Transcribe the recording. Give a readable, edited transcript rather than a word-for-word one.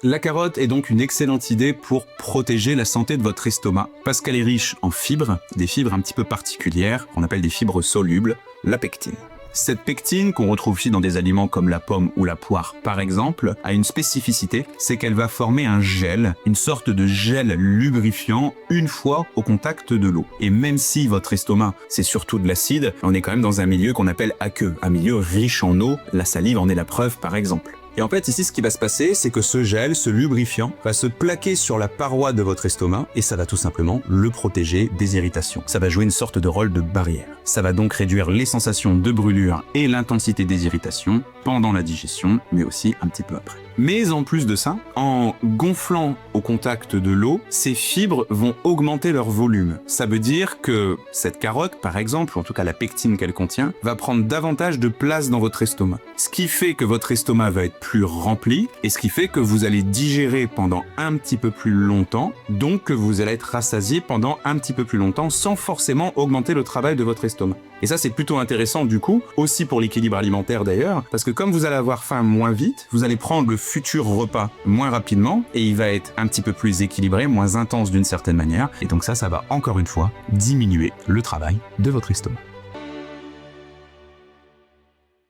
La carotte est donc une excellente idée pour protéger la santé de votre estomac, parce qu'elle est riche en fibres, des fibres un petit peu particulières, qu'on appelle des fibres solubles, la pectine. Cette pectine, qu'on retrouve aussi dans des aliments comme la pomme ou la poire par exemple, a une spécificité, c'est qu'elle va former un gel, une sorte de gel lubrifiant une fois au contact de l'eau. Et même si votre estomac, c'est surtout de l'acide, on est quand même dans un milieu qu'on appelle aqueux, un milieu riche en eau, la salive en est la preuve par exemple. Et en fait, ici, ce qui va se passer, c'est que ce gel, ce lubrifiant, va se plaquer sur la paroi de votre estomac et ça va tout simplement le protéger des irritations. Ça va jouer une sorte de rôle de barrière. Ça va donc réduire les sensations de brûlure et l'intensité des irritations pendant la digestion, mais aussi un petit peu après. Mais en plus de ça, en gonflant au contact de l'eau, ces fibres vont augmenter leur volume. Ça veut dire que cette carotte, par exemple, ou en tout cas la pectine qu'elle contient, va prendre davantage de place dans votre estomac. Ce qui fait que votre estomac va être plus rempli, et ce qui fait que vous allez digérer pendant un petit peu plus longtemps, donc que vous allez être rassasié pendant un petit peu plus longtemps, sans forcément augmenter le travail de votre estomac. Et ça, c'est plutôt intéressant du coup, aussi pour l'équilibre alimentaire d'ailleurs, parce que comme vous allez avoir faim moins vite, vous allez prendre le futur repas moins rapidement, et il va être un petit peu plus équilibré, moins intense d'une certaine manière, et donc ça va encore une fois diminuer le travail de votre estomac.